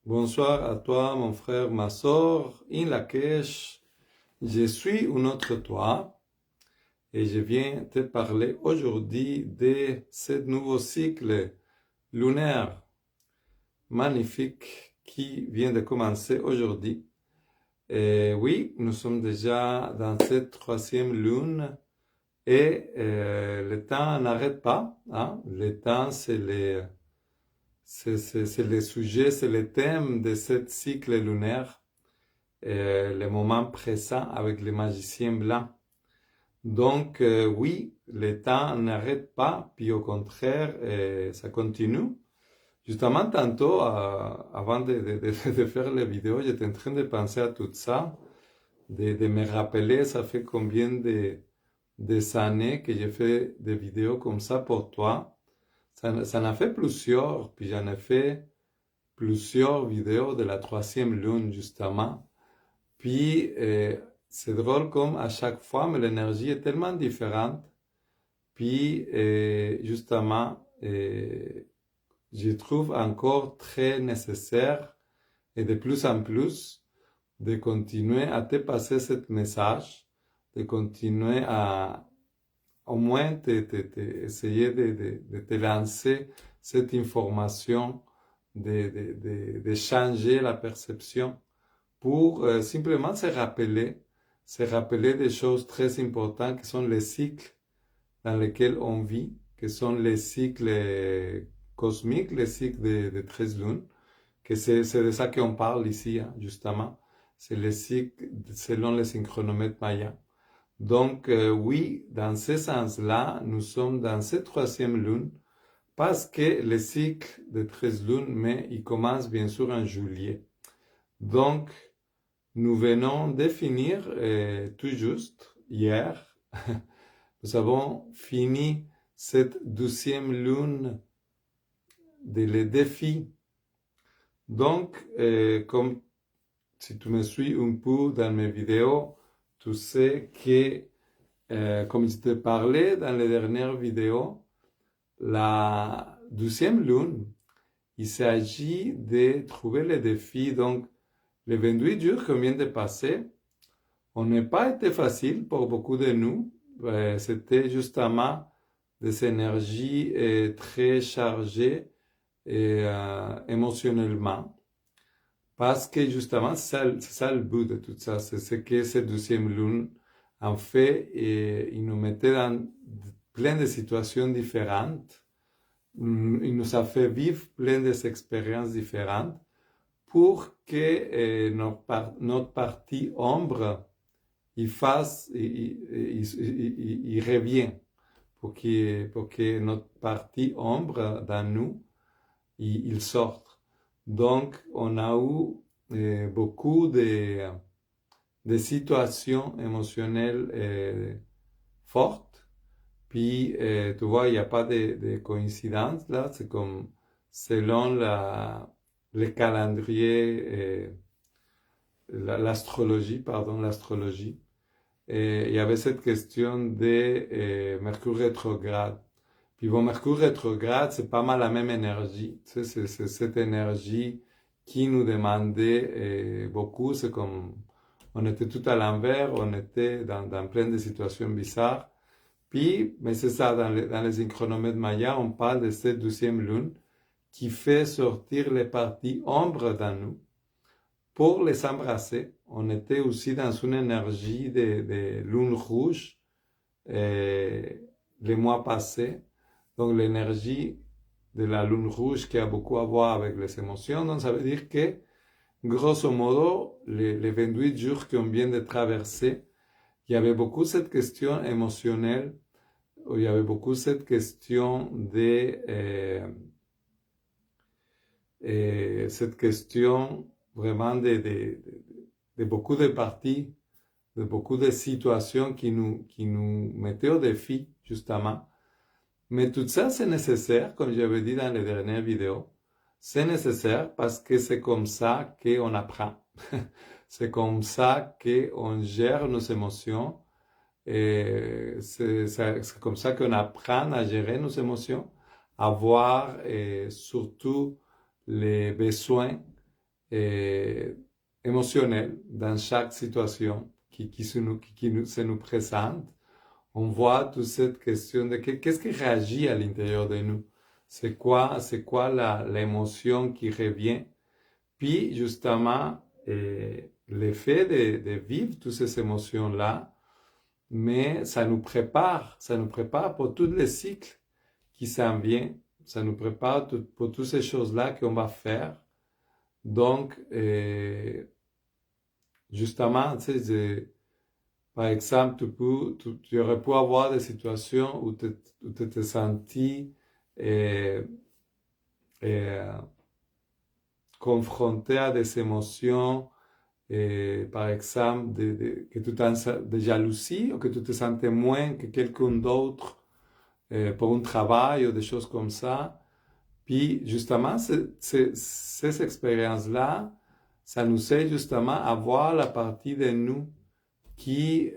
Bonsoir à toi, mon frère, ma sœur, in Lakesh. Je suis un autre toi et je viens te parler aujourd'hui de ce nouveau cycle lunaire magnifique qui vient de commencer aujourd'hui. Et oui, nous sommes déjà dans cette troisième lune et le temps n'arrête pas. Hein? Le temps, c'est le sujet, c'est le thème de ce cycle lunaire. Le moment présent avec les magiciens blancs. Donc, oui, le temps n'arrête pas, puis au contraire, ça continue. Justement, tantôt, avant de faire la vidéo, j'étais en train de penser à tout ça, de me rappeler, ça fait combien des années que j'ai fait des vidéos comme ça pour toi. Ça en a fait plusieurs, puis j'en ai fait plusieurs vidéos de la troisième lune, justement. Puis, c'est drôle comme à chaque fois, mais l'énergie est tellement différente. Puis, justement, je trouve encore très nécessaire et de plus en plus de continuer à te passer ce message, de continuer à au moins essayer de te lancer cette information, de changer la perception pour simplement se rappeler des choses très importantes qui sont les cycles dans lesquels on vit, qui sont les cycles cosmiques, les cycles de 13 lunes, que c'est de ça qu'on parle ici, hein, justement. C'est les cycles selon les synchronomètres mayas. Donc, oui, dans ce sens-là, nous sommes dans cette troisième lune parce que le cycle de 13 lunes, mais il commence bien sûr en juillet. Donc, nous venons de finir tout juste hier. Nous avons fini cette 12e lune de les défis. Donc, comme si tu me suis un peu dans mes vidéos, tu sais que, comme je te parlais dans les dernières vidéos, la 12e lune, il s'agit de trouver les défis. Donc, les 28 jours qu'on vient de passer, on n'a pas été facile pour beaucoup de nous. C'était justement des énergies très chargées émotionnellement. Parce que justement, c'est ça le but de tout ça. C'est ce que cette 12e lune en fait. Et il nous mettait dans plein de situations différentes. Il nous a fait vivre plein d'expériences différentes pour que notre partie ombre il fasse, il revient pour que notre partie ombre dans nous, il sorte. Donc, on a eu beaucoup de situations émotionnelles fortes. Puis, tu vois, il n'y a pas de coïncidence là. C'est comme selon le calendrier, l'astrologie. Et il y avait cette question de Mercure rétrograde. Puis bon, Mercure rétrograde, c'est pas mal la même énergie. Tu sais, c'est cette énergie qui nous demandait beaucoup. C'est comme, on était tout à l'envers, on était dans plein de situations bizarres. Puis, mais c'est ça, dans les synchronomètres mayas, on parle de cette 12e lune qui fait sortir les parties ombres dans nous pour les embrasser. On était aussi dans une énergie de lune rouge les mois passés. Donc l'énergie de la lune rouge qui a beaucoup à voir avec les émotions. Donc ça veut dire que, grosso modo, les 28 jours qu'on vient de traverser, il y avait beaucoup cette question émotionnelle, il y avait beaucoup cette question cette question vraiment de beaucoup de parties, de beaucoup de situations qui nous mettaient au défi, justement. Mais tout ça, c'est nécessaire, comme j'avais dit dans les dernières vidéos. C'est nécessaire parce que c'est comme ça qu'on apprend. C'est comme ça qu'on gère nos émotions. Et c'est comme ça qu'on apprend à gérer nos émotions, à voir et surtout les besoins euh, émotionnel dans chaque situation se nous présente. On voit toute cette question de qu'est-ce qui réagit à l'intérieur de nous. C'est quoi l'émotion qui revient. Puis, justement, l'effet de vivre toutes ces émotions-là, mais ça nous prépare pour tous les cycles qui s'en viennent. Ça nous prépare pour toutes ces choses-là qu'on va faire. Donc, justement, tu sais, par exemple, tu aurais pu avoir des situations où tu te sentis confronté à des émotions, par exemple, de jalousie, ou que tu te sentais moins que quelqu'un d'autre pour un travail ou des choses comme ça. Puis, justement, ces expériences-là, ça nous aide justement à voir la partie de nous qui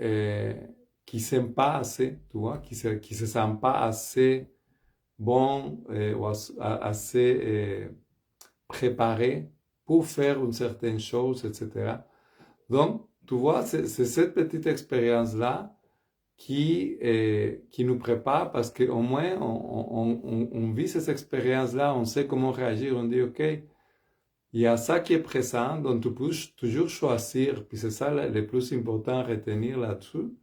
s'aime pas assez, tu vois, qui se sent pas assez bon ou assez préparé pour faire une certaine chose, etc. Donc, tu vois, c'est cette petite expérience-là qui nous prépare parce qu'au moins on vit ces expériences-là, on sait comment réagir, on dit, OK, il y a ça qui est présent, donc tu peux toujours choisir, puis c'est ça le plus important à retenir là-dessus,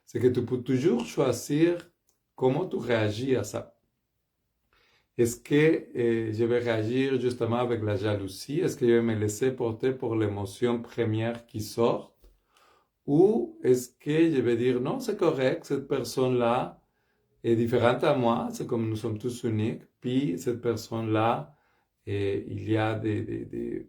c'est que tu peux toujours choisir comment tu réagis à ça. Est-ce que je vais réagir justement avec la jalousie? Est-ce que je vais me laisser porter pour l'émotion première qui sort? Ou est-ce que je vais dire non, c'est correct, cette personne-là est différente à moi, c'est comme nous sommes tous uniques, puis cette personne-là, il y a des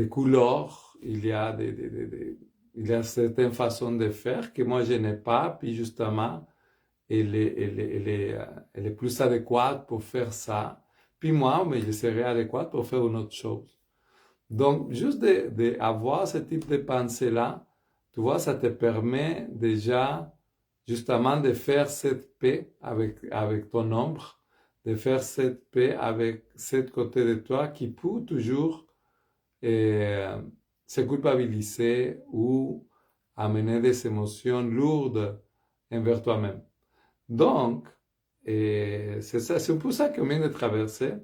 couleurs, il y a il y a certaines façons de faire que moi je n'ai pas, puis justement, elle est plus adéquate pour faire ça. Puis moi, mais je serais adéquate pour faire une autre chose. Donc, juste d'avoir ce type de pensée-là, tu vois, ça te permet déjà justement de faire cette paix avec ton ombre, de faire cette paix avec cet côté de toi qui peut toujours se culpabiliser ou amener des émotions lourdes envers toi-même. Donc, c'est ça, c'est un peu ça qu'on vient de traverser.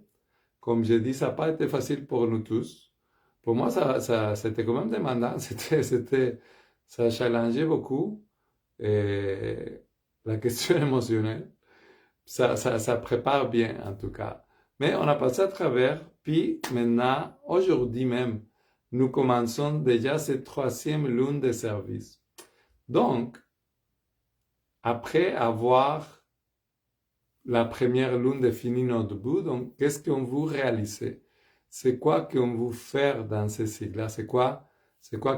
Comme je dis, ça n'a pas été facile pour nous tous. Pour moi, c'était quand même demandant. Ça a challengé beaucoup la question émotionnelle. Ça prépare bien, en tout cas. Mais on a passé à travers. Puis maintenant, aujourd'hui même, nous commençons déjà cette 3e lune de service. Donc, après avoir la première lune définit notre but, donc qu'est-ce qu'on veut réaliser? C'est quoi qu'on veut faire dans ce cycle-là? C'est quoi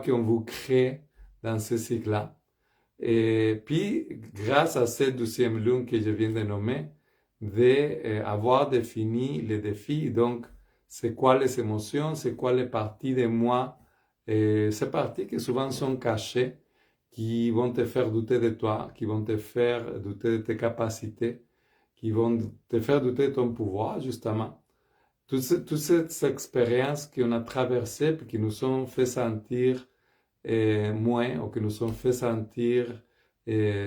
qu'on veut créer dans ce cycle-là? Et puis, grâce à cette 12e lune que je viens de nommer, d'avoir défini les défis, donc c'est quoi les émotions, c'est quoi les parties de moi, ces parties qui souvent sont cachées, qui vont te faire douter de toi, qui vont te faire douter de tes capacités, qui vont te faire douter de ton pouvoir, justement. Toutes ces expériences qu'on a traversées et qui nous ont fait sentir moins ou qui nous ont fait sentir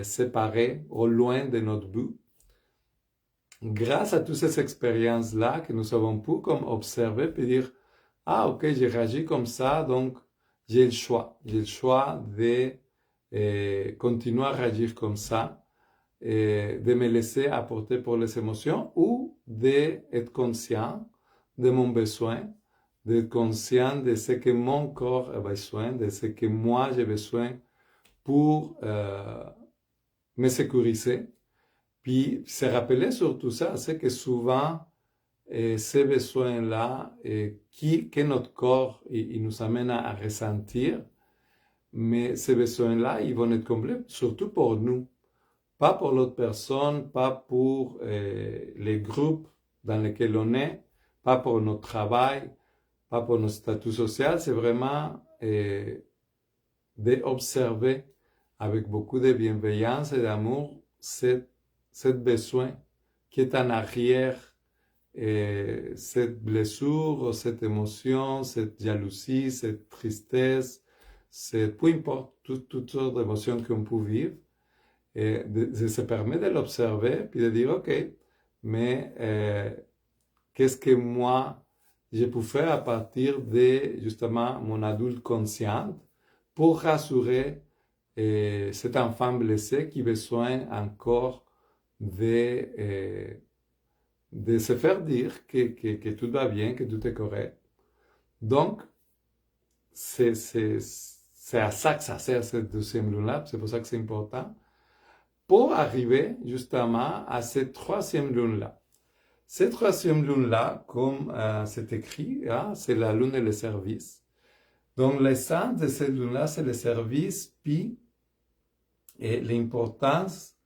séparés au loin de notre but. Grâce à toutes ces expériences-là que nous avons pu comme observer et dire ah ok, j'ai réagi comme ça, donc j'ai le choix. J'ai le choix de continuer à réagir comme ça, de me laisser apporter pour les émotions ou d'être conscient de mon besoin, d'être conscient de ce que mon corps a besoin, de ce que moi j'ai besoin pour me sécuriser. Puis se rappeler sur tout ça, c'est que souvent, ces besoins-là, que notre corps il nous amène à ressentir, mais ces besoins-là, ils vont être complets, surtout pour nous. Pas pour l'autre personne, pas pour les groupes dans lesquels on est, pas pour notre travail, pas pour notre statut social. C'est vraiment d'observer avec beaucoup de bienveillance et d'amour cette besoin qui est en arrière cette blessure, cette émotion, cette jalousie, cette tristesse, peu importe, toutes sortes d'émotions qu'on peut vivre, et de se permettre de l'observer, puis de dire, ok, mais qu'est-ce que moi, je peux faire à partir de, justement, mon adulte conscient pour rassurer cet enfant blessé qui a besoin encore de se faire dire que tout va bien, que tout est correct. Donc, c'est à ça que ça sert cette deuxième lune-là, c'est pour ça que c'est important, pour arriver justement à cette troisième lune-là. Cette troisième lune-là, comme c'est écrit, c'est la lune et le service. Donc, l'essence de cette lune-là, c'est le service, puis l'importance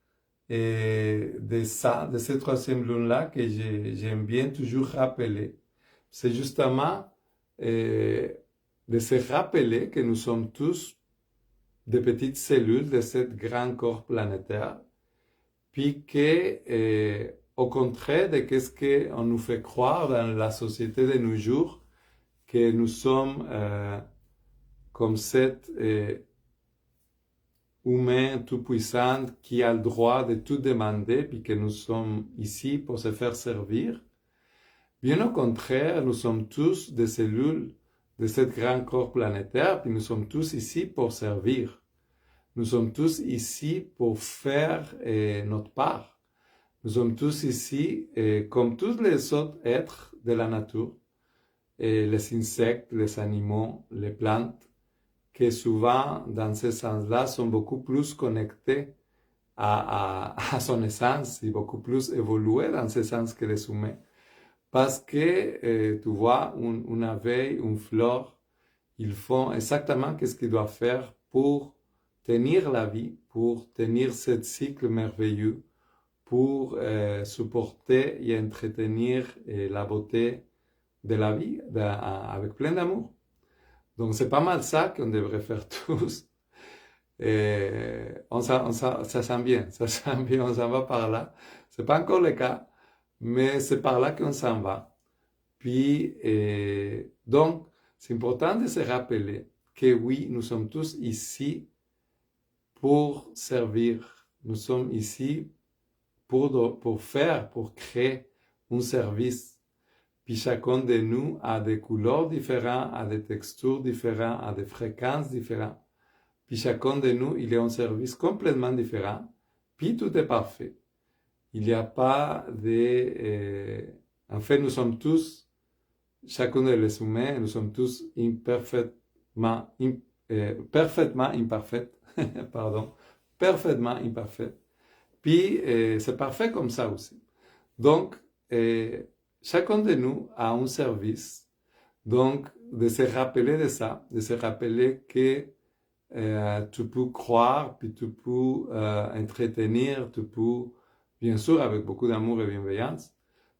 de ça, de cette troisième lune-là, que j'aime bien toujours rappeler. C'est justement de se rappeler que nous sommes tous des petites cellules de ce grand corps planétaire, puis que, au contraire de ce qu'on nous fait croire dans la société de nos jours, que nous sommes comme cet humain tout-puissant qui a le droit de tout demander, puis que nous sommes ici pour se faire servir. Bien au contraire, nous sommes tous des cellules de ce grand corps planétaire, puis nous sommes tous ici pour servir. Nous sommes tous ici pour faire notre part. Nous sommes tous ici, comme tous les autres êtres de la nature, les insectes, les animaux, les plantes, qui souvent, dans ce sens-là, sont beaucoup plus connectés à son essence et beaucoup plus évolués dans ce sens que les humains. Parce que, tu vois, une abeille, une fleur, ils font exactement ce qu'ils doivent faire pour tenir la vie, pour tenir ce cycle merveilleux, pour supporter et entretenir la beauté de la vie avec plein d'amour. Donc c'est pas mal ça qu'on devrait faire tous. Ça sent bien, on s'en va par là. C'est pas encore le cas, mais c'est par là qu'on s'en va. Puis, donc, c'est important de se rappeler que oui, nous sommes tous ici pour servir. Nous sommes ici pour créer un service. Puis chacun de nous a des couleurs différentes, a des textures différentes, a des fréquences différentes. Puis chacun de nous, il est un service complètement différent. Puis tout est parfait. Il n'y a pas de... en fait, nous sommes tous, chacun des humains, nous sommes tous parfaitement imparfaits. Pardon. Parfaitement imparfaits. Puis c'est parfait comme ça aussi. Donc, chacun de nous a un service. Donc, de se rappeler de ça, de se rappeler que tu peux croire, puis tu peux entretenir, tu peux, bien sûr, avec beaucoup d'amour et bienveillance,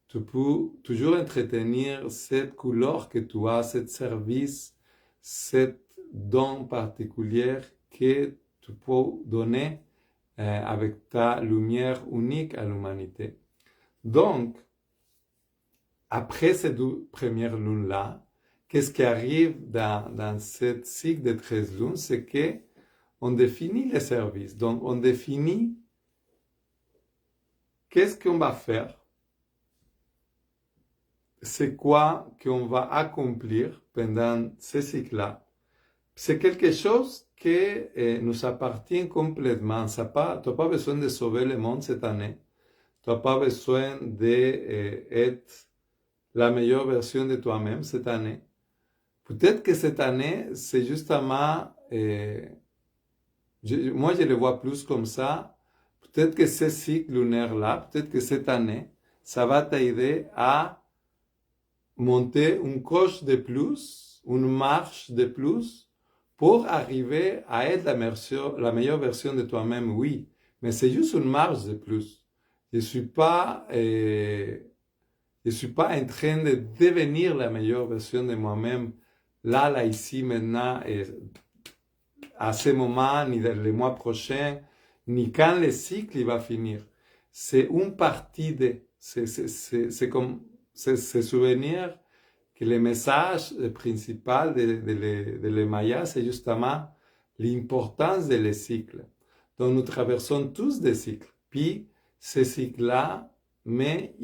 tu peux toujours entretenir cette couleur que tu as, ce service, cet don particulier que tu peux donner avec ta lumière unique à l'humanité. Donc, après ces 2 premières lunes-là, qu'est-ce qui arrive dans ce cycle de 13 lunes? C'est qu'on définit les services. Donc, on définit qu'est-ce qu'on va faire, c'est quoi qu'on va accomplir pendant ce cycle-là. C'est quelque chose qui nous appartient complètement. Tu n'as pas besoin de sauver le monde cette année. Tu n'as pas besoin d'être la meilleure version de toi-même cette année. Peut-être que cette année, c'est justement, moi je le vois plus comme ça, peut-être que ce cycle lunaire-là, peut-être que cette année, ça va t'aider à monter une coche de plus, une marche de plus, pour arriver à être la meilleure version de toi-même, oui, mais c'est juste une marche de plus. Je suis pas en train de devenir la meilleure version de moi-même, là, ici, maintenant, et à ce moment, ni dans les mois prochains, ni quand le cycle il va finir. C'est une partie de, c'est comme se souvenir que le message principal de les Mayas, c'est justement l'importance des cycles. Donc nous traversons tous des cycles. Puis ces cycles-là, mais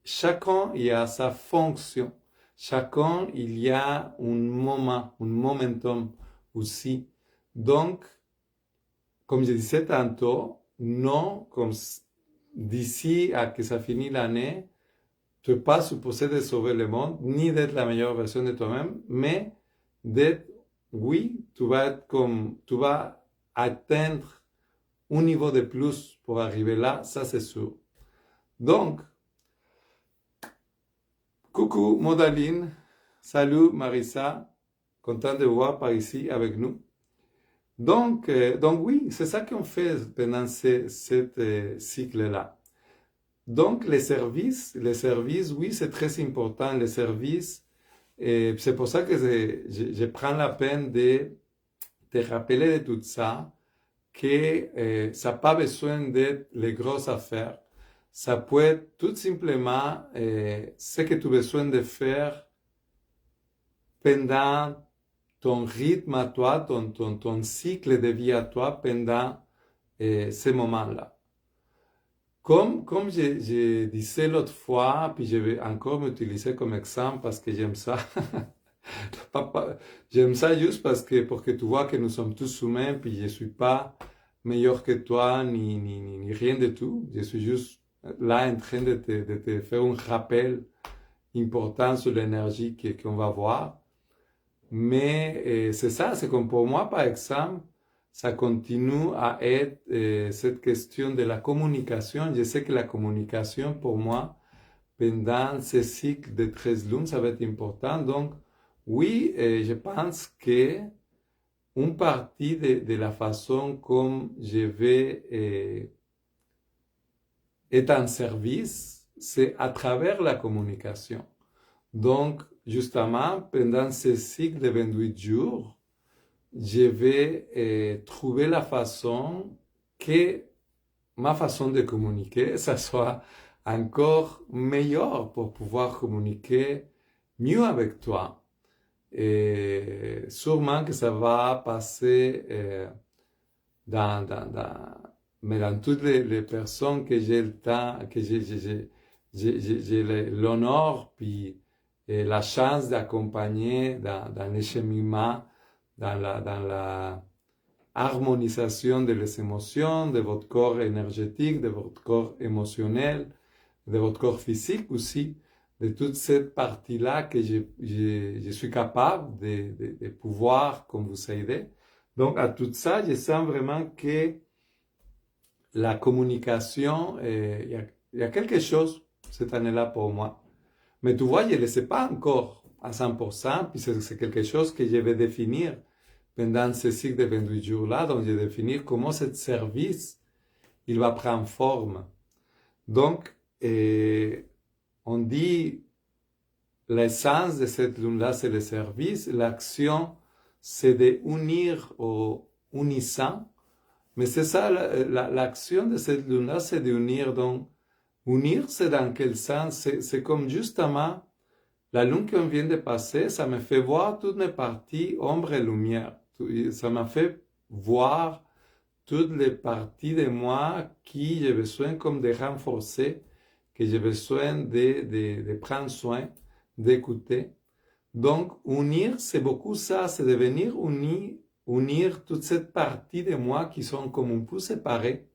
chacun il a sa fonction. Chacun il y a un moment, un momentum aussi. Donc, comme je disais tantôt, non, comme d'ici à que ça finisse l'année, tu n'es pas supposé de sauver le monde, ni d'être la meilleure version de toi-même, mais d'être, oui, tu vas atteindre un niveau de plus pour arriver là, ça c'est sûr. Donc, coucou Modaline, salut Marissa, content de vous voir par ici avec nous. Donc oui, c'est ça qu'on fait pendant ce cycle-là. Donc les services, oui, c'est très important, les services. Et c'est pour ça que je prends la peine de te rappeler de tout ça, que ça n'a pas besoin d'être les grosses affaires. Ça peut être tout simplement ce que tu as besoin de faire pendant ton rythme à toi, ton cycle de vie à toi pendant ces moments-là. Comme je disais l'autre fois, puis je vais encore m'utiliser comme exemple parce que j'aime ça. J'aime ça juste pour que tu vois que nous sommes tous humains, puis je ne suis pas meilleur que toi, ni rien de tout. Je suis juste là en train de te faire un rappel important sur l'énergie qu'on va voir. Mais c'est ça, c'est comme pour moi, par exemple, ça continue à être cette question de la communication. Je sais que la communication, pour moi, pendant ce cycle de 13 lunes, ça va être important. Donc, oui, je pense que une partie de la façon comme je vais être en service, c'est à travers la communication. Donc, justement, pendant ce cycle de 28 jours, je vais trouver la façon que ma façon de communiquer, ça soit encore meilleure pour pouvoir communiquer mieux avec toi. Et sûrement que ça va passer mais dans toutes les personnes que j'ai le temps, que j'ai l'honneur puis la chance d'accompagner dans le cheminement, dans la harmonisation de les émotions, de votre corps énergétique, de votre corps émotionnel, de votre corps physique aussi, de toute cette partie-là que je suis capable de pouvoir comme vous aider. Donc à tout ça, je sens vraiment que la communication, il y a quelque chose cette année-là pour moi. Mais tu vois, je ne le sais pas encore à 100%, puis c'est quelque chose que je vais définir pendant ce cycle de 28 jours-là, donc je vais définir comment ce service, il va prendre forme. Donc, on dit, l'essence de cette lune-là, c'est le service, l'action, c'est d'unir au unissant, mais c'est ça, l'action de cette lune-là, c'est d'unir. Donc, unir, c'est dans quel sens? C'est comme justement, la lune qu'on vient de passer, ça me fait voir toutes mes parties ombre et lumière. Ça m'a fait voir toutes les parties de moi qui j'ai besoin comme de renforcer, que j'ai besoin de prendre soin, d'écouter. Donc, unir, c'est beaucoup ça, c'est de venir unir toute cette partie de moi qui sont comme un peu séparées,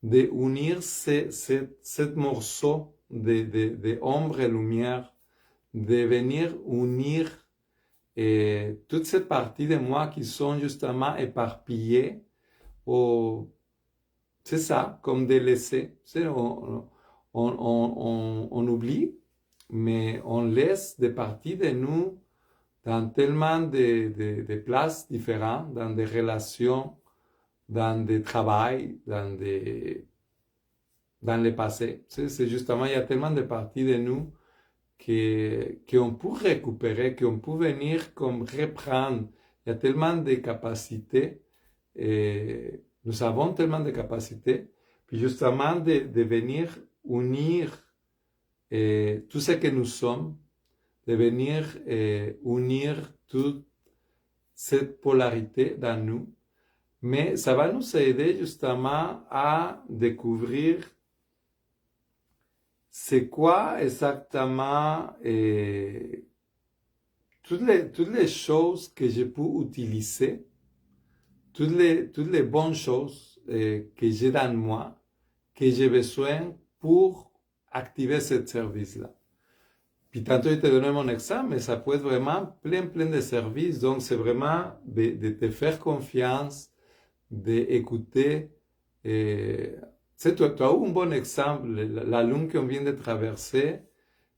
de unir ce morceau de ombre et lumière, de venir unir toutes ces parties de moi qui sont justement éparpillées, c'est ça, comme des laissés. On oublie, mais on laisse des parties de nous dans tellement de places différentes, dans des relations, dans des travails, dans le passé. C'est justement, il y a tellement de parties de nous qu'on peut récupérer, qu'on peut venir comme reprendre. Il y a tellement de capacités, et nous avons tellement de capacités, puis justement de venir unir tout ce que nous sommes, de venir unir toute cette polarité dans nous, mais ça va nous aider justement à découvrir c'est quoi exactement toutes les choses que je peux utiliser, toutes les bonnes choses que j'ai dans moi, que j'ai besoin pour activer ce service-là. Puis tantôt, je te donnais mon exemple, mais ça peut être vraiment plein de services. Donc, c'est vraiment de te faire confiance, d'écouter. Tu sais, tu as eu un bon exemple, la lune qu'on vient de traverser.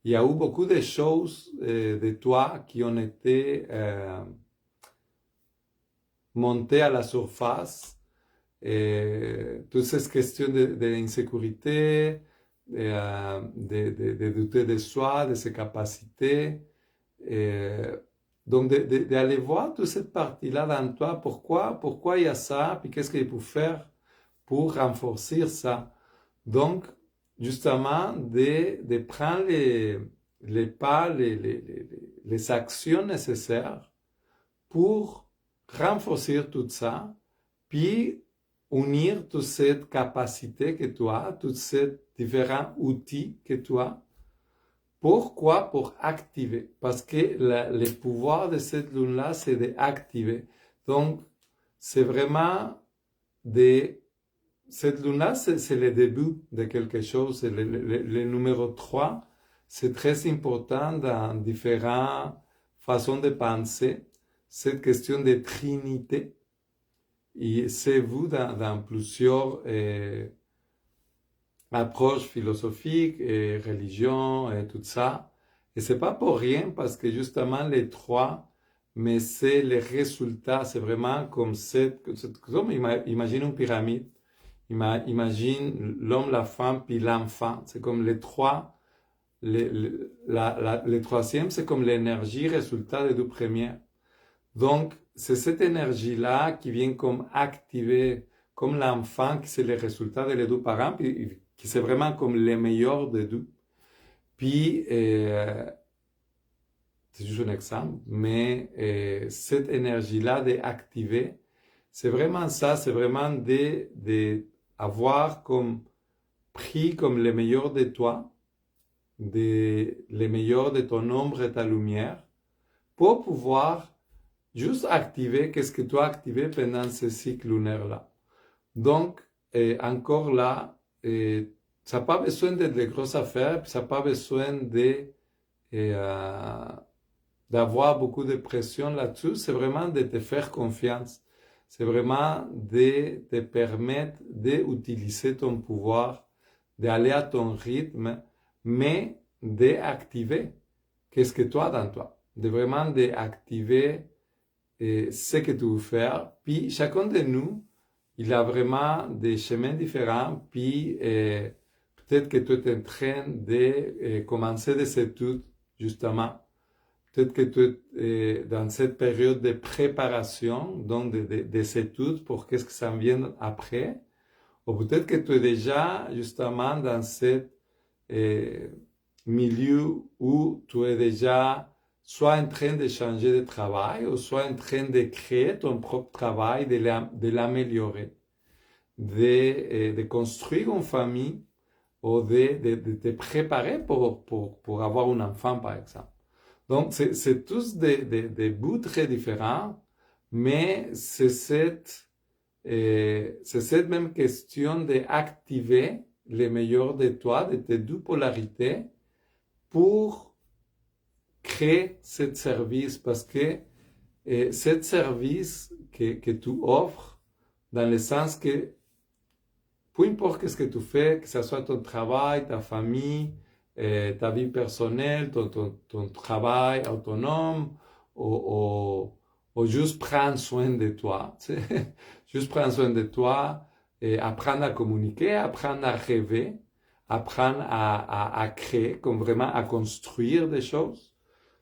Il y a eu beaucoup de choses de toi qui ont été montées à la surface. Toutes ces questions d'insécurité, de douter de soi, de ses capacités. Donc, d'aller voir toute cette partie-là dans toi, pourquoi il y a ça, puis qu'est-ce qu'il faut faire pour renforcer ça. Donc, justement, de prendre les pas, les actions nécessaires pour renforcer tout ça, puis unir toute cette capacité que tu as, tous ces différents outils que tu as. Pourquoi? Pour activer. Parce que le pouvoir de cette lune-là, c'est d'activer. Donc, c'est vraiment cette lune-là, c'est le début de quelque chose. Le numéro 3, c'est très important dans différentes façons de penser. Cette question de trinité. Et c'est vu dans plusieurs approches philosophiques et religions et tout ça. Et c'est pas pour rien parce que justement les trois, mais c'est les résultats, c'est vraiment comme comme imagine une pyramide. Imagine l'homme, la femme, puis l'enfant. C'est comme les trois. Le troisième, c'est comme l'énergie résultat des deux premières. Donc, c'est cette énergie-là qui vient comme activer, comme l'enfant, qui c'est le résultat des deux parents, puis qui c'est vraiment comme les meilleurs des deux. Puis, c'est juste un exemple, mais cette énergie-là d'activer, c'est vraiment ça, c'est vraiment d'avoir comme pris comme les meilleurs de toi, les meilleurs de ton ombre et ta lumière, pour pouvoir juste activer qu'est-ce que tu as activé pendant ce cycle lunaire-là. Donc, encore là, ça n'a pas besoin d'être de grosses affaires, ça n'a pas besoin d'avoir beaucoup de pression là-dessus, c'est vraiment de te faire confiance. C'est vraiment de te permettre d'utiliser ton pouvoir, d'aller à ton rythme, mais d'activer qu'est-ce que tu as dans toi. De vraiment d'activer ce que tu veux faire. Puis chacun de nous, il a vraiment des chemins différents. Puis peut-être que tu es en train de commencer des études, justement. Peut-être que tu es dans cette période de préparation, donc des études pour qu'est-ce que ça vient après. Ou peut-être que tu es déjà justement dans ce milieu où tu es déjà soit en train de changer de travail, ou soit en train de créer ton propre travail, de l'améliorer, de construire une famille, ou de te préparer pour avoir un enfant, par exemple. Donc, c'est tous des bouts très différents, mais c'est cette même question d'activer les meilleurs de toi, de tes deux polarités, pour créer ce service, parce que ce service que tu offres, dans le sens que peu importe ce que tu fais, que ce soit ton travail, ta famille, ta vie personnelle, ton travail autonome, ou juste prendre soin de toi. Tu sais? Juste prendre soin de toi, et apprendre à communiquer, apprendre à rêver, apprendre à créer, comme vraiment à construire des choses.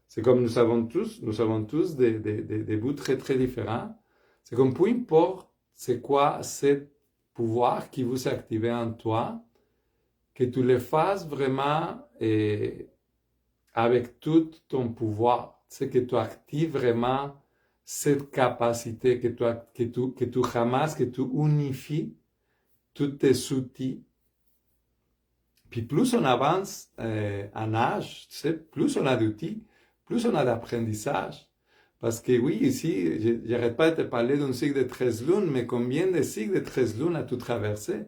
C'est comme nous avons tous des bouts très très différents. C'est comme peu importe c'est quoi ce pouvoir qui vous active en toi, que tu le fasses vraiment avec tout ton pouvoir. C'est que tu actives vraiment cette capacité, que tu ramasses, que tu unifies tous tes outils. Puis plus on avance en âge, tu sais, plus on a d'outils, plus on a d'apprentissage. Parce que oui, ici, j'arrête pas de te parler d'un cycle de 13 lunes, mais combien de cycles de 13 lunes as-tu traversé?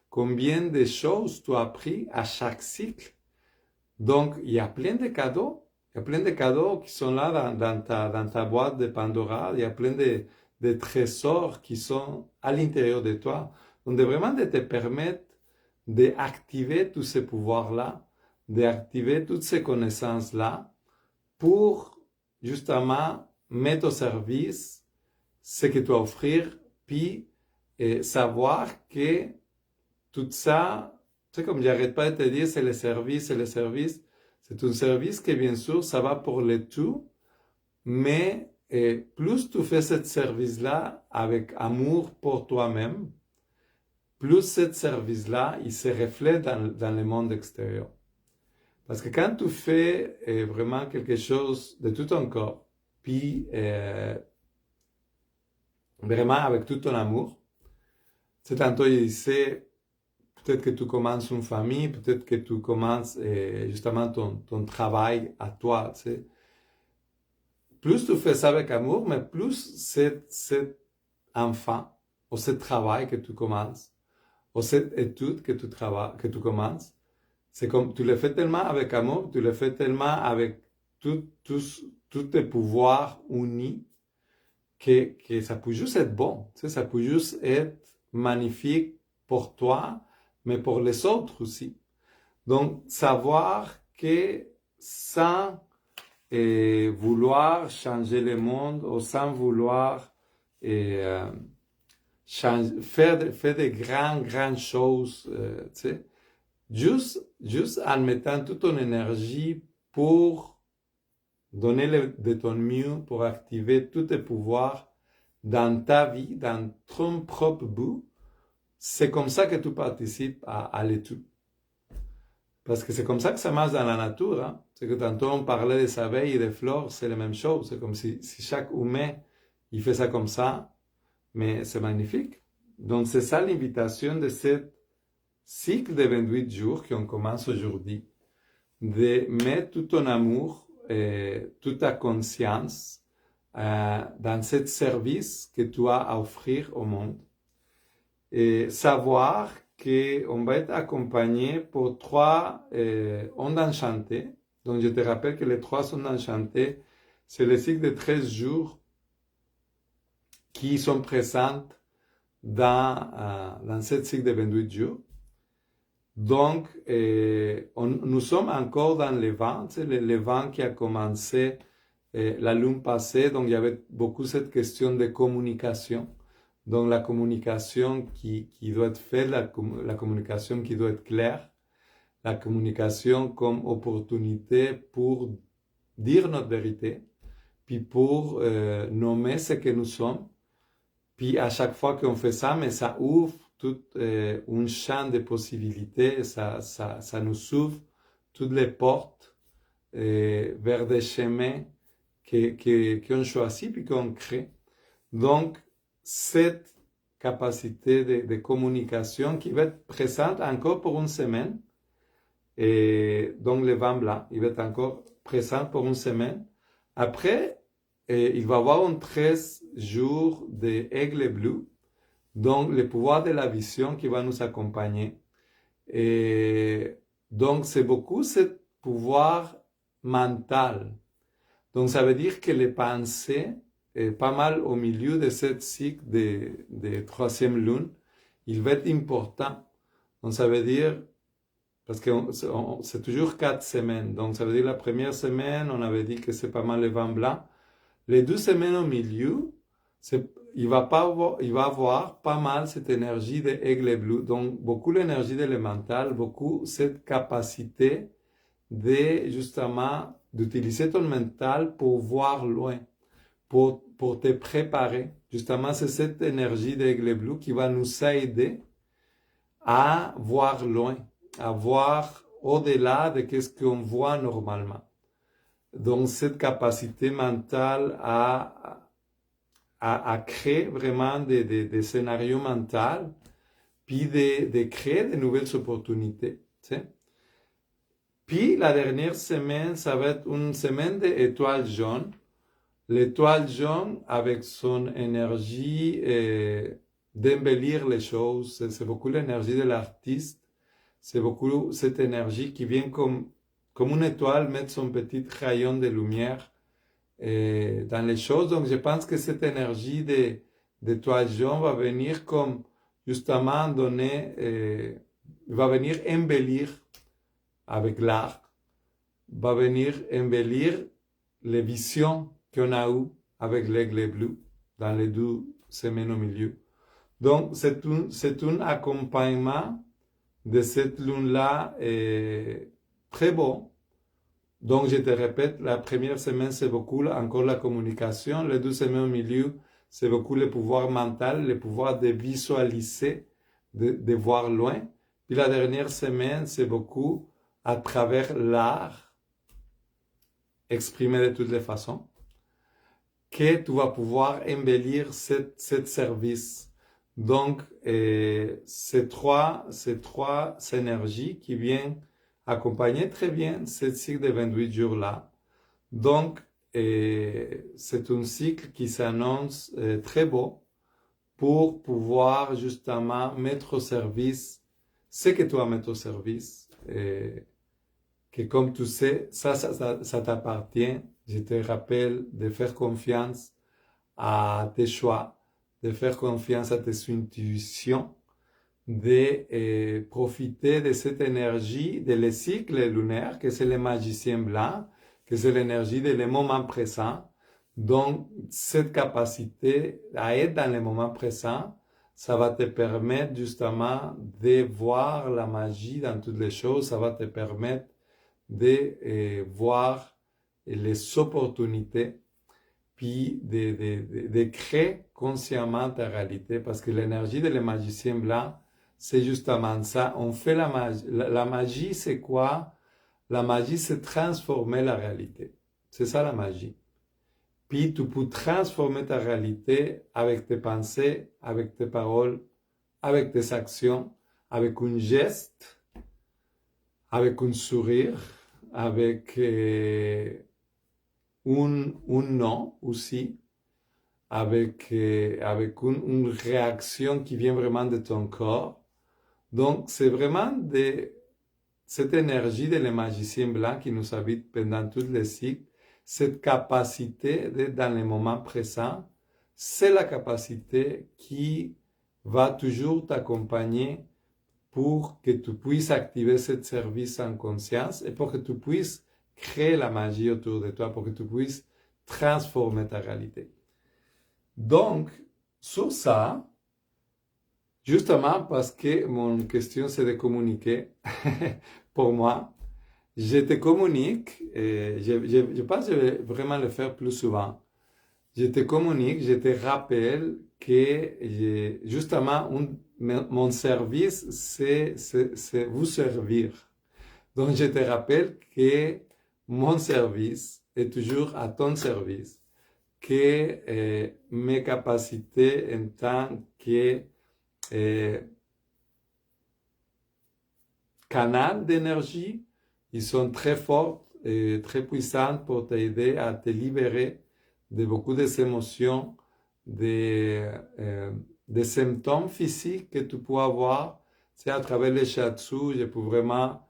Combien de choses tu as appris à chaque cycle? Donc, il y a plein de cadeaux. Il y a plein de cadeaux qui sont là dans ta boîte de Pandora. Il y a plein de trésors qui sont à l'intérieur de toi. Donc, vraiment de te permettre d'activer tous ces pouvoirs-là, d'activer toutes ces connaissances-là pour justement mettre au service ce que tu as à offrir, puis savoir que tout ça, tu sais, comme j'arrête pas de te dire, c'est le service, c'est le service. C'est un service que bien sûr, ça va pour le tout, mais plus tu fais ce service-là avec amour pour toi-même, plus ce service-là, il se reflète dans le monde extérieur. Parce que quand tu fais vraiment quelque chose de tout ton corps, puis vraiment avec tout ton amour, tu sais, tantôt il disait, peut-être que tu commences une famille, peut-être que tu commences justement ton travail à toi, tu sais. Plus tu fais ça avec amour, mais plus cet enfant, ou ce travail que tu commences, ou cette étude que tu commences, c'est comme tu le fais tellement avec amour, tu le fais tellement avec tous tes pouvoirs unis, que ça peut juste être bon, tu sais, ça peut juste être magnifique pour toi, mais pour les autres aussi. Donc, savoir que sans vouloir changer le monde ou sans vouloir faire de grandes choses, tu sais, juste en mettant toute ton énergie pour donner de ton mieux, pour activer tous tes pouvoirs dans ta vie, dans ton propre but, c'est comme ça que tu participes à l'étude. Parce que c'est comme ça que ça marche dans la nature. Hein? C'est que tantôt on parlait des abeilles et des fleurs, c'est la même chose. C'est comme si chaque humain, il fait ça comme ça, mais c'est magnifique. Donc c'est ça l'invitation de ce cycle de 28 jours qu'on commence aujourd'hui. De mettre tout ton amour, toute ta conscience dans ce service que tu as à offrir au monde. Et savoir qu'on va être accompagné pour 3 ondes enchantées. Donc, je te rappelle que les 3 ondes enchantées, c'est le cycle de 13 jours qui sont présentes dans ce cycle de 28 jours. Donc, nous sommes encore dans le vent, tu sais, le vent qui a commencé la lune passée. Donc, il y avait beaucoup cette question de communication. Donc, la communication qui doit être faite, la communication qui doit être claire, la communication comme opportunité pour dire notre vérité, puis pour nommer ce que nous sommes. Puis, à chaque fois qu'on fait ça, mais ça ouvre tout un champ de possibilités, ça nous ouvre toutes les portes vers des chemins qu'on choisit puis qu'on crée. Donc, cette capacité de communication qui va être présente encore pour une semaine, et donc le vent blanc, il va être encore présent pour une semaine. Après, il va y avoir un 13 jours d'aigle bleu, donc le pouvoir de la vision qui va nous accompagner. Et donc, c'est beaucoup ce pouvoir mental. Donc, ça veut dire que les pensées, pas mal au milieu de ce cycle de 3e lune, il va être important. Donc, ça veut dire, parce que c'est toujours 4 semaines. Donc, ça veut dire la première semaine, on avait dit que c'est pas mal le vent blanc. Les 2 semaines au milieu, il va avoir pas mal cette énergie de aigle bleu. Donc, beaucoup l'énergie de l'élémental, beaucoup cette capacité de, justement, d'utiliser ton mental pour voir loin, pour te préparer. Justement, c'est cette énergie d'aigle bleu qui va nous aider à voir loin, à voir au-delà de ce qu'on voit normalement. Donc, cette capacité mentale à créer vraiment des scénarios mentaux, puis de créer de nouvelles opportunités. Tu sais. Puis, la dernière semaine, ça va être une semaine d'étoiles jaunes. L'étoile jaune, avec son énergie d'embellir les choses, c'est beaucoup l'énergie de l'artiste, c'est beaucoup cette énergie qui vient comme une étoile mettre son petit rayon de lumière dans les choses. Donc je pense que cette énergie d'étoile jaune va venir comme justement va venir embellir avec l'art, va venir embellir les visions qu'on a eues avec l'aigle bleu dans les 2 semaines au milieu. Donc c'est un accompagnement de cette lune-là très beau. Donc, je te répète, la première semaine, c'est beaucoup encore la communication. Les 2 semaines au milieu, c'est beaucoup le pouvoir mental, le pouvoir de visualiser, de voir loin. Puis la dernière semaine, c'est beaucoup à travers l'art, exprimé de toutes les façons, que tu vas pouvoir embellir cette service. Donc, ces trois énergies qui viennent accompagner très bien ce cycle de 28 jours-là. Donc, c'est un cycle qui s'annonce très beau pour pouvoir justement mettre au service ce que tu vas mettre au service. Que comme tu sais, ça t'appartient. Je te rappelle de faire confiance à tes choix, de faire confiance à tes intuitions, de profiter de cette énergie, de le cycle lunaire, que c'est le magicien blanc, que c'est l'énergie de le moment présent. Donc, cette capacité à être dans le moment présent, ça va te permettre justement de voir la magie dans toutes les choses, ça va te permettre de voir les opportunités, puis de créer consciemment ta réalité, parce que l'énergie de le magicien blanc, c'est justement ça. On fait la magie. La magie, c'est quoi? La magie, c'est transformer la réalité. C'est ça la magie. Puis tu peux transformer ta réalité avec tes pensées, avec tes paroles, avec tes actions, avec un geste, avec un sourire, avec un non aussi, avec une réaction qui vient vraiment de ton corps. Donc, c'est vraiment cette énergie de le magicien blanc qui nous habite pendant tous les cycles, cette capacité d'être dans le moment présent, c'est la capacité qui va toujours t'accompagner pour que tu puisses activer ce service en conscience et pour que tu puisses créer la magie autour de toi, pour que tu puisses transformer ta réalité. Donc, sur ça, justement parce que mon question c'est de communiquer, pour moi, je te communique, et je pense que je vais vraiment le faire plus souvent. Je te communique, je te rappelle que justement, mon service, c'est vous servir. Donc, je te rappelle que mon service est toujours à ton service, que mes capacités en tant que canal d'énergie, ils sont très fortes et très puissantes pour t'aider à te libérer de beaucoup des émotions, des symptômes physiques que tu peux avoir. C'est à travers les shiatsu, je peux vraiment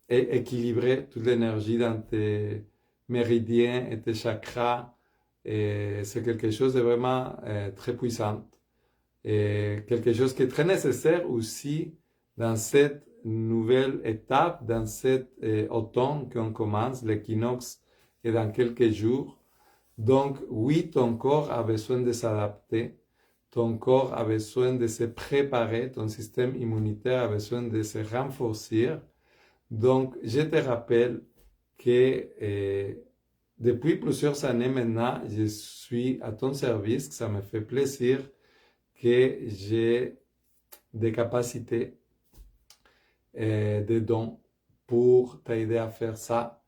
équilibrer toute l'énergie dans tes méridiens et tes chakras. Et c'est quelque chose de vraiment très puissant. Et quelque chose qui est très nécessaire aussi dans cette nouvelle étape, dans cet automne qu'on commence, l'équinoxe est dans quelques jours. Donc oui, ton corps a besoin de s'adapter, ton corps a besoin de se préparer, ton système immunitaire a besoin de se renforcer. Donc je te rappelle que depuis plusieurs années maintenant, je suis à ton service, que ça me fait plaisir que j'ai des capacités des dons pour t'aider à faire ça.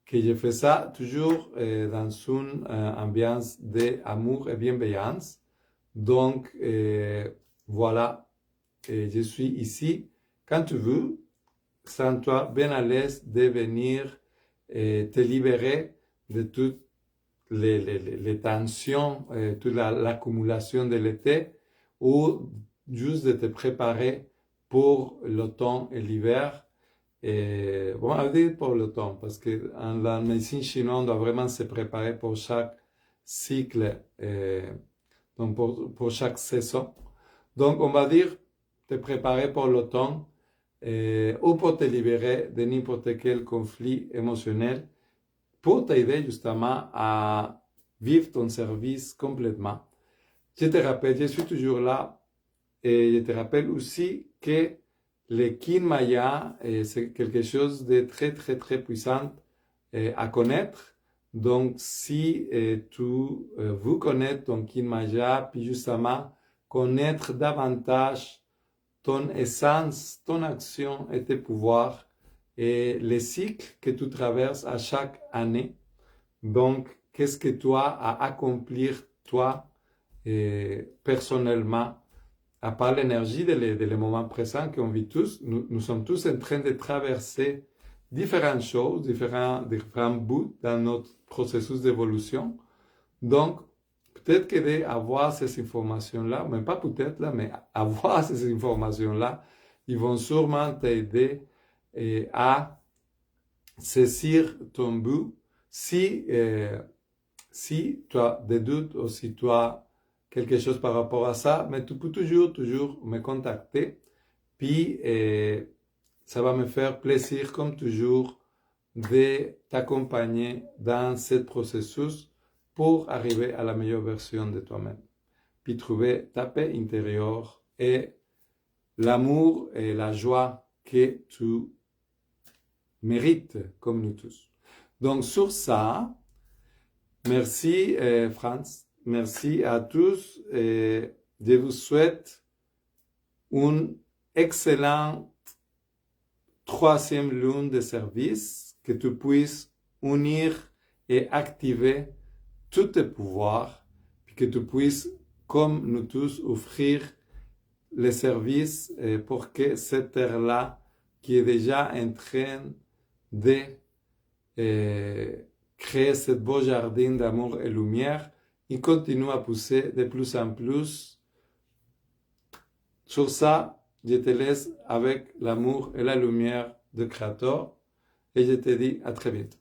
Que je fais ça toujours dans une ambiance d'amour et bienveillance. Donc, voilà, je suis ici quand tu veux, sens-toi bien à l'aise de venir te libérer de toutes les tensions, toute l'accumulation de l'été, ou juste de te préparer pour l'automne et l'hiver. Et bon, on va dire pour l'automne, parce que en la médecine chinoise, on doit vraiment se préparer pour chaque cycle, donc pour chaque saison. Donc, on va dire te préparer pour l'automne ou pour te libérer de n'importe quel conflit émotionnel, pour t'aider justement à vivre ton service complètement. Je te rappelle, je suis toujours là et je te rappelle aussi que le Kin Maya, c'est quelque chose de très, très, très puissant à connaître. Donc, si vous connaissez ton Kin Maya, puis justement connaître davantage ton essence, ton action et tes pouvoirs et les cycles que tu traverses à chaque année. Donc, qu'est-ce que tu as à accomplir, toi, personnellement, à part l'énergie des moments présents qu'on vit tous, nous sommes tous en train de traverser différentes choses, différents bouts dans notre processus d'évolution. Donc, peut-être que d'avoir ces informations-là, même pas peut-être là, mais avoir ces informations-là, ils vont sûrement t'aider à saisir ton but. Si tu as des doutes ou si tu as quelque chose par rapport à ça, mais tu peux toujours me contacter. Puis, ça va me faire plaisir, comme toujours, de t'accompagner dans ce processus pour arriver à la meilleure version de toi-même. Puis trouver ta paix intérieure et l'amour et la joie que tu mérites, comme nous tous. Donc, sur ça, merci Franz, merci à tous et je vous souhaite une excellente troisième lune de service, que tu puisses unir et activer tous tes pouvoirs, puis que tu puisses, comme nous tous, offrir les services pour que cette terre-là, qui est déjà en train de créer ce beau jardin d'amour et lumière, il continue à pousser de plus en plus. Sur ça, je te laisse avec l'amour et la lumière de Créateur et je te dis à très vite.